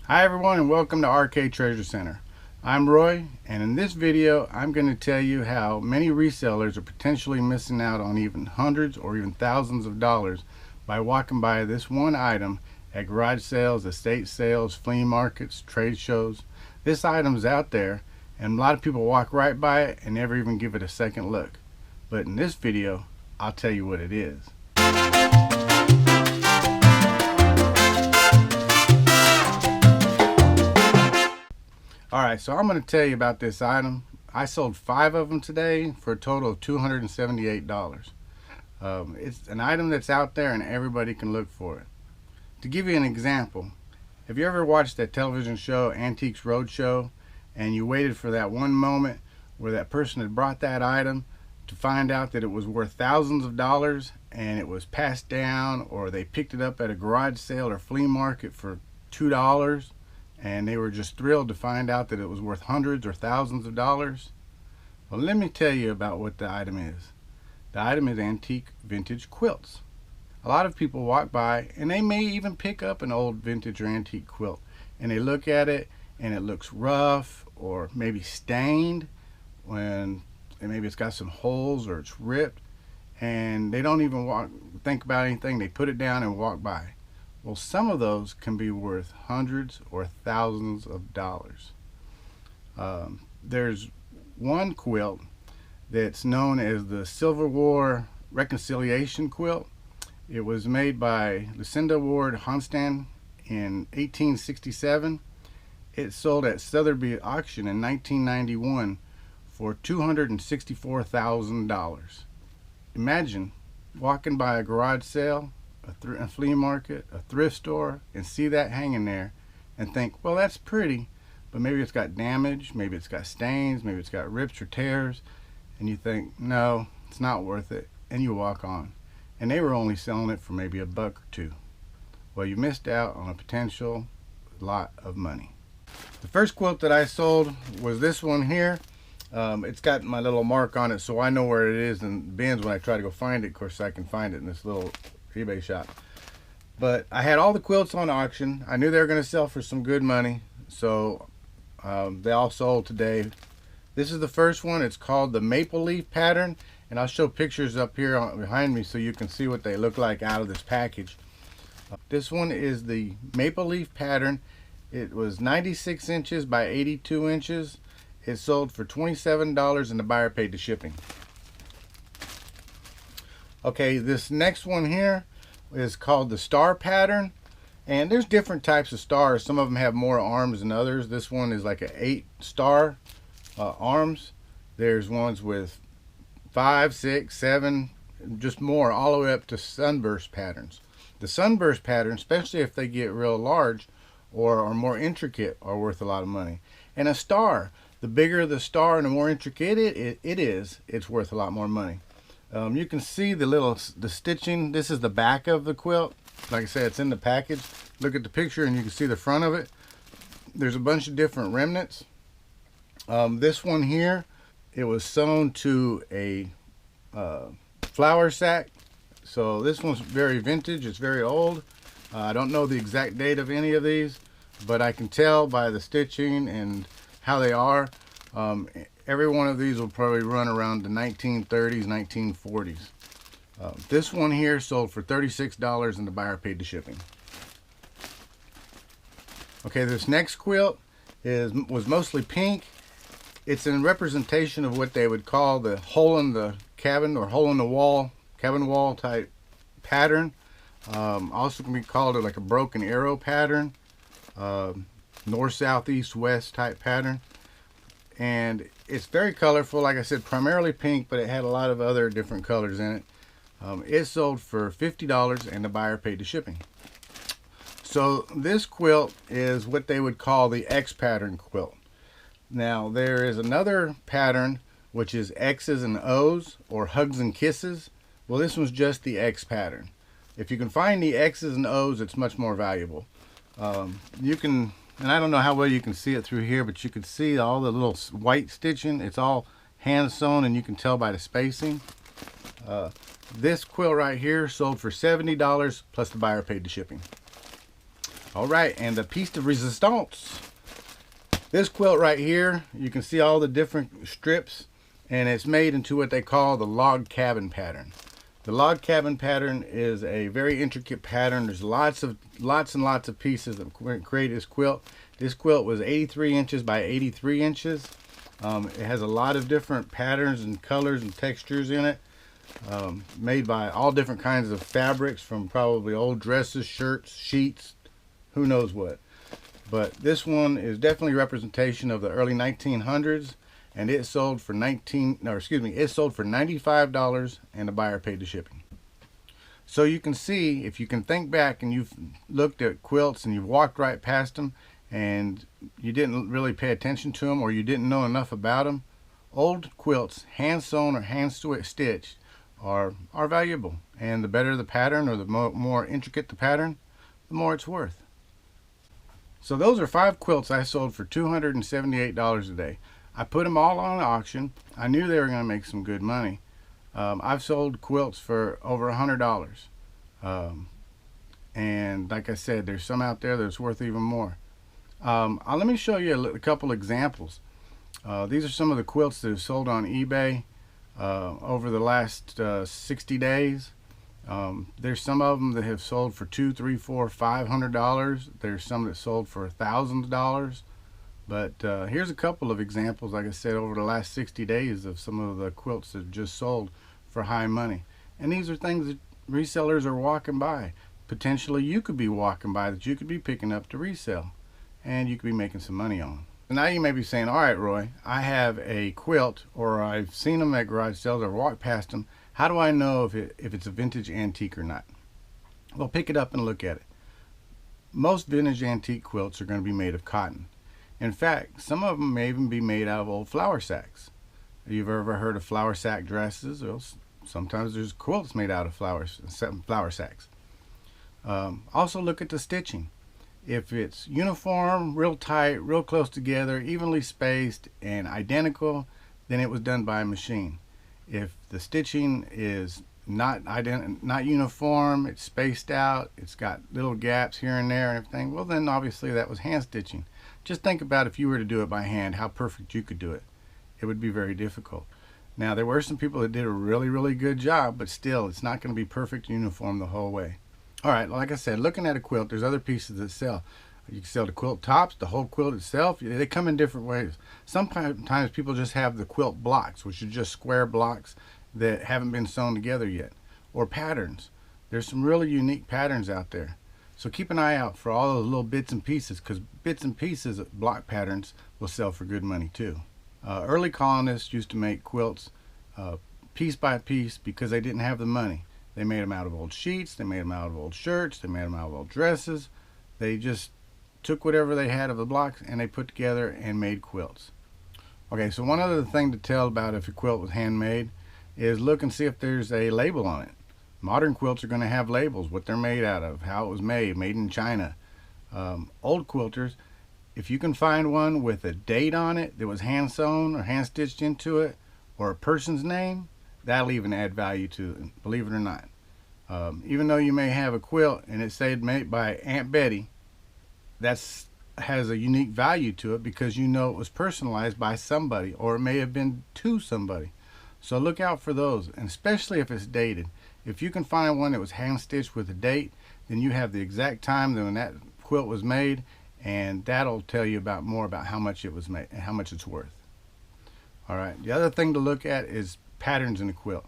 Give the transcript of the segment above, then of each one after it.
Hi everyone, and welcome to RK Treasure Center. I'm Roy, and in this video I'm going to tell you how many resellers are potentially missing out on even hundreds or even thousands of dollars by walking by this one item at garage sales, estate sales, flea markets, trade shows. This item's out there and a lot of people walk right by it and never even give it a second look. But in this video I'll tell you what it is. Alright, so I'm going to tell you about this item. I sold 5 of them today for a total of $278. It's an item that's out there and everybody can look for it. To give you an example, have you ever watched that television show, Antiques Roadshow, and you waited for that one moment where that person had brought that item to find out that it was worth thousands of dollars and it was passed down, or they picked it up at a garage sale or flea market for $2? And they were just thrilled to find out that it was worth hundreds or thousands of dollars? Well, let me tell you about what the item is. The item is antique vintage quilts. A lot of people walk by and they may even pick up an old vintage or antique quilt, and they look at it and it looks rough or maybe stained, and maybe it's got some holes or it's ripped, and they don't even think about anything. They put it down and walk by. Well, some of those can be worth hundreds or thousands of dollars. There's one quilt that's known as the Civil War Reconciliation Quilt. It was made by Lucinda Ward Honstan in 1867. It sold at Sotheby's auction in 1991 for $264,000. Imagine walking by a garage sale, a flea market, a thrift store, and see that hanging there and think, well, that's pretty, but maybe it's got damage, maybe it's got stains, maybe it's got rips or tears, and you think, no, it's not worth it, and you walk on. And they were only selling it for maybe $1 or $2. Well, you missed out on a potential lot of money. The first quilt that I sold was this one here. It's got my little mark on it, so I know where it is in bins when I try to go find it. Of course, I can find it in this little eBay shop. But I had all the quilts on auction. I knew they were going to sell for some good money, so they all sold today. This is the first one. It's called the Maple Leaf pattern, and I'll show pictures up here behind me so you can see what they look like out of this package. This one is the Maple Leaf pattern. It was 96 inches by 82 inches. It sold for $27 and the buyer paid the shipping. Okay, this next one here is called the Star pattern, and there's different types of stars. Some of them have more arms than others. This one is like an 8-star arms. There's ones with 5, 6, 7, just more, all the way up to sunburst patterns. The sunburst pattern, especially if they get real large or are more intricate, are worth a lot of money. And a star, the bigger the star and the more intricate it's worth a lot more money. You can see the stitching. This is the back of the quilt. Like I said, it's in the package. Look at the picture and you can see the front of it. There's a bunch of different remnants. This one here, it was sewn to a flour sack. So this one's very vintage. It's very old. I don't know the exact date of any of these, but I can tell by the stitching and how they are. Every one of these will probably run around the 1930s, 1940s. This one here sold for $36 and the buyer paid the shipping. Okay, this next quilt was mostly pink. It's in representation of what they would call the hole in the cabin or hole in the wall, cabin wall type pattern. Also can be called like a broken arrow pattern, north, south, east, west type pattern. And it's very colorful. Like I said, primarily pink, but it had a lot of other different colors in it. It sold for $50 and the buyer paid the shipping. So this quilt is what they would call the X pattern quilt. Now there is another pattern which is X's and O's, or hugs and kisses. Well, this one's just the X pattern. If you can find the X's and O's, it's much more valuable. You can, and I don't know how well you can see it through here, but you can see all the little white stitching. It's all hand sewn, and you can tell by the spacing. This quilt right here sold for $70 plus the buyer paid the shipping. All right, and the piece de resistance. This quilt right here, you can see all the different strips, and it's made into what they call the log cabin pattern. The log cabin pattern is a very intricate pattern. There's lots and lots of pieces that create this quilt. This quilt was 83 inches by 83 inches. It has a lot of different patterns and colors and textures in it. Made by all different kinds of fabrics, from probably old dresses, shirts, sheets, who knows what. But this one is definitely a representation of the early 1900s, and it sold for $95, and the buyer paid the shipping. So you can see, if you can think back and you've looked at quilts and you've walked right past them and you didn't really pay attention to them, or you didn't know enough about them, old quilts, hand sewn or hand stitched, are valuable. And the better the pattern, or the more intricate the pattern, the more it's worth. So those are 5 quilts I sold for $278 a day. I put them all on auction. I knew they were going to make some good money. I've sold quilts for over $100. And like I said, there's some out there that's worth even more. Let me show you a couple examples. These are some of the quilts that have sold on eBay over the last 60 days. There's some of them that have sold for $200, $300, $400, $500. There's some that sold for $1,000. But here's a couple of examples, like I said, over the last 60 days of some of the quilts that have just sold for high money. And these are things that resellers are walking by. Potentially you could be walking by, that you could be picking up to resell, and you could be making some money on. Now you may be saying, all right, Roy, I have a quilt, or I've seen them at garage sales or walked past them. How do I know if it's a vintage antique or not? Well, pick it up and look at it. Most vintage antique quilts are going to be made of cotton. In fact, some of them may even be made out of old flour sacks. You've ever heard of flour sack dresses? Well, sometimes there's quilts made out of flour sacks. Also look at the stitching. If it's uniform, real tight, real close together, evenly spaced, and identical, then it was done by a machine. If the stitching is not uniform, it's spaced out, it's got little gaps here and there and everything, well then obviously that was hand stitching. Just think about if you were to do it by hand, how perfect you could do it. It would be very difficult. Now there were some people that did a really good job, but still it's not going to be perfect uniform the whole way. Alright, like I said, looking at a quilt, there's other pieces that sell. You can sell the quilt tops, the whole quilt itself. They come in different ways. Sometimes people just have the quilt blocks, which are just square blocks that haven't been sewn together yet. Or patterns. There's some really unique patterns out there. So keep an eye out for all those little bits and pieces, because bits and pieces of block patterns will sell for good money too. Early colonists used to make quilts piece by piece because they didn't have the money. They made them out of old sheets, they made them out of old shirts, they made them out of old dresses. They just took whatever they had of the blocks and they put together and made quilts. Okay, so one other thing to tell about if a quilt was handmade is look and see if there's a label on it. Modern quilts are going to have labels, what they're made out of, how it was made in China. Old quilters, if you can find one with a date on it that was hand sewn or hand stitched into it, or a person's name, that'll even add value to it, believe it or not. Even though you may have a quilt and it said made by Aunt Betty, that has a unique value to it because you know it was personalized by somebody, or it may have been to somebody. So look out for those, and especially if it's dated. If you can find one that was hand stitched with a date, then you have the exact time when that quilt was made, and that'll tell you more about how much it was made and how much it's worth. Alright, the other thing to look at is patterns in a quilt.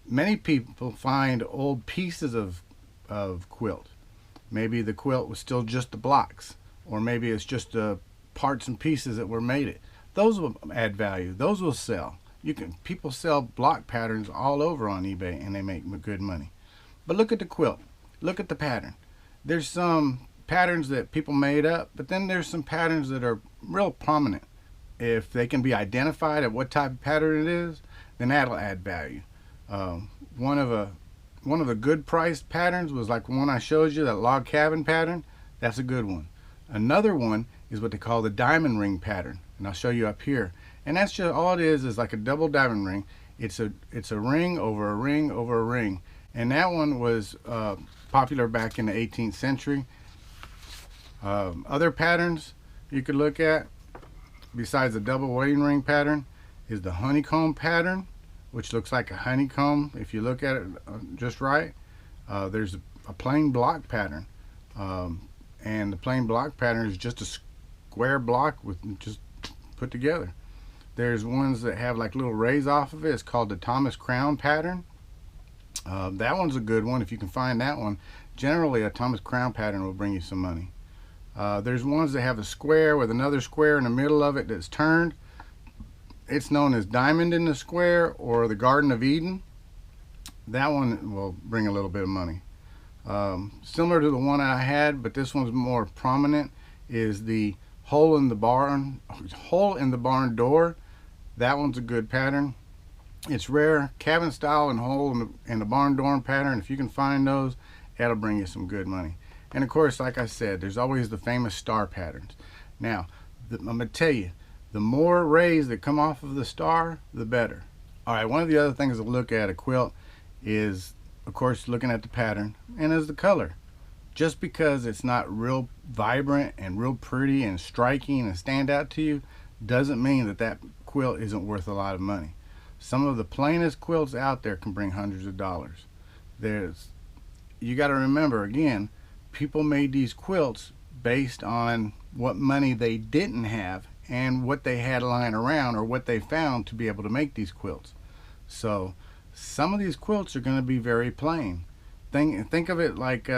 Many people find old pieces of quilt. Maybe the quilt was still just the blocks, or maybe it's just the parts and pieces that were made it. Those will add value. Those will sell. People sell block patterns all over on eBay and they make good money. But look at the quilt. Look at the pattern. There's some patterns that people made up, but then there's some patterns that are real prominent. If they can be identified at what type of pattern it is, then that'll add value. One of the good priced patterns was like the one I showed you, that log cabin pattern. That's a good one. Another one is what they call the diamond ring pattern, and I'll show you up here. And that's just all it is like a double diamond ring. It's a ring over a ring over a ring, and that one was popular back in the 18th century. Other patterns you could look at besides the double wedding ring pattern is the honeycomb pattern, which looks like a honeycomb if you look at it just right. There's a plain block pattern, and the plain block pattern is just a square block with just put together. There's ones that have like little rays off of it. It's called the Thomas Crown pattern. That one's a good one if you can find that one. Generally, a Thomas Crown pattern will bring you some money. There's ones that have a square with another square in the middle of it that's turned. It's known as Diamond in the Square or the Garden of Eden. That one will bring a little bit of money. Similar to the one I had, but this one's more prominent, is the hole in the barn door. That one's a good pattern. It's rare, cabin style and hole in the barn door pattern. If you can find those, that'll bring you some good money. And of course, like I said, there's always the famous star patterns. Now, I'm gonna tell you, the more rays that come off of the star, the better. All right, one of the other things to look at a quilt is, of course, looking at the pattern and is the color. Just because it's not real vibrant and real pretty and striking and stand out to you doesn't mean that that quilt isn't worth a lot of money. Some of the plainest quilts out there can bring hundreds of dollars. You got to remember, again, people made these quilts based on what money they didn't have and what they had lying around or what they found to be able to make these quilts. So some of these quilts are going to be very plain. Think of it like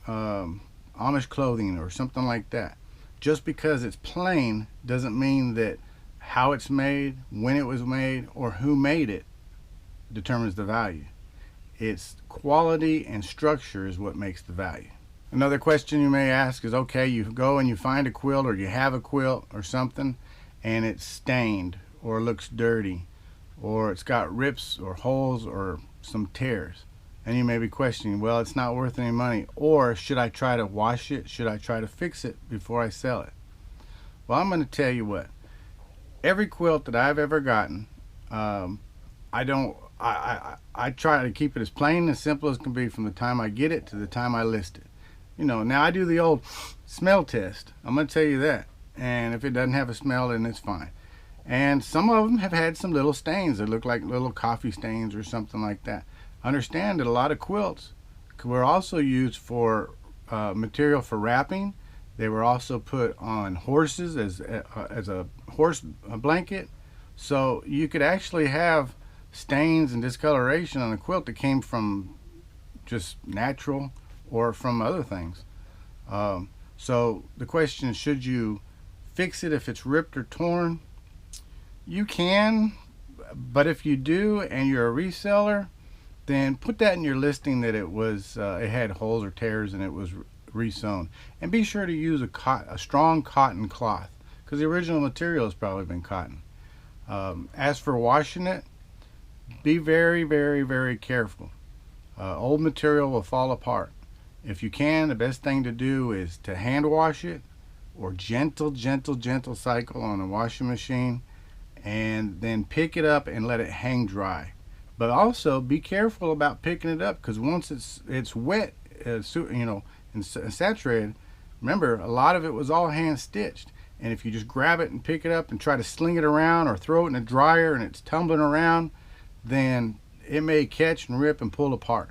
Amish clothing or something like that. Just because it's plain doesn't mean that how it's made, when it was made, or who made it determines the value. It's quality and structure is what makes the value. Another question you may ask is, okay, you go and you find a quilt or you have a quilt or something and it's stained or looks dirty or it's got rips or holes or some tears. And you may be questioning, well, it's not worth any money, or should I try to wash it? Should I try to fix it before I sell it? Well, I'm going to tell you what. Every quilt that I've ever gotten, I try to keep it as plain and simple as can be from the time I get it to the time I list it. You know, now I do the old smell test. I'm going to tell you that. And if it doesn't have a smell, then it's fine. And some of them have had some little stains that look like little coffee stains or something like that. Understand that a lot of quilts were also used for material for wrapping. They were also put on horses as a horse blanket. So you could actually have stains and discoloration on a quilt that came from just natural or from other things. So the question is, should you fix it if it's ripped or torn? You can, but if you do and you're a reseller, then put that in your listing that it had holes or tears and it was resewn. And be sure to use a strong cotton cloth, because the original material has probably been cotton. As for washing it, be very, very, very careful. Old material will fall apart. If you can, the best thing to do is to hand wash it or gentle cycle on a washing machine, and then pick it up and let it hang dry. But also be careful about picking it up, because once it's wet, you know, and saturated, remember, a lot of it was all hand stitched. And if you just grab it and pick it up and try to sling it around or throw it in a dryer and it's tumbling around, then it may catch and rip and pull apart.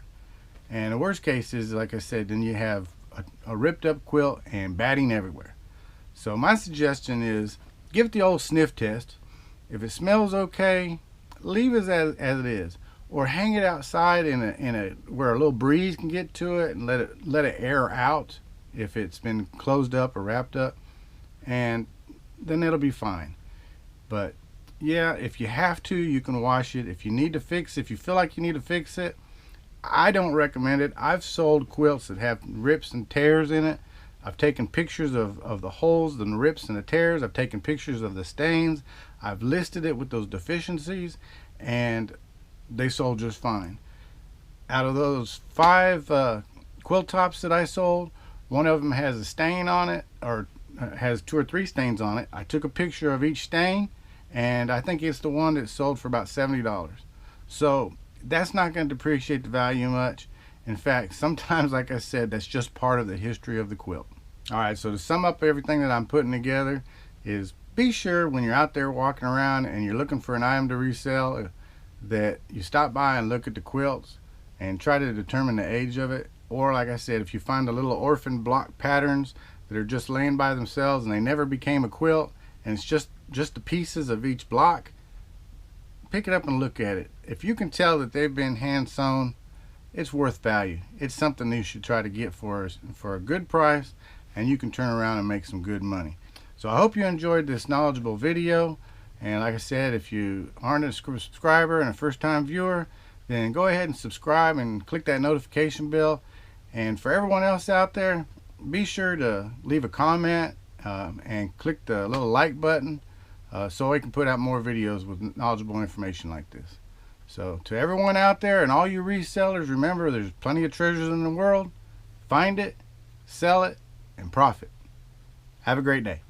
And the worst case is, like I said, then you have a ripped up quilt and batting everywhere. So my suggestion is, give it the old sniff test. If it smells okay, leave it as it is, or hang it outside in a where a little breeze can get to it and let it air out if it's been closed up or wrapped up, and then it'll be fine. But yeah, if you have to, you can wash it. If you need to fix it, if you feel like you need to fix it, I don't recommend it. I've sold quilts that have rips and tears in it. I've taken pictures of the holes and the rips and the tears. I've taken pictures of the stains. I've listed it with those deficiencies, and they sold just fine. Out of those 5 quilt tops that I sold, one of them has a stain on it, or has 2 or 3 stains on it. I took a picture of each stain, and I think it's the one that sold for about $70. So that's not going to depreciate the value much. In fact, sometimes, like I said, that's just part of the history of the quilt. Alright, so to sum up everything that I'm putting together is, be sure when you're out there walking around and you're looking for an item to resell that you stop by and look at the quilts and try to determine the age of it. Or like I said, if you find the little orphan block patterns that are just laying by themselves and they never became a quilt and it's just the pieces of each block, pick it up and look at it. If you can tell that they've been hand sewn, it's worth value. It's something you should try to get for a good price, and you can turn around and make some good money. So I hope you enjoyed this knowledgeable video, and like I said, if you aren't a subscriber and a first-time viewer, then go ahead and subscribe and click that notification bell. And for everyone else out there, be sure to leave a comment and click the little like button so I can put out more videos with knowledgeable information like this. So to everyone out there and all you resellers, remember there's plenty of treasures in the world. Find it, sell it, and profit. Have a great day.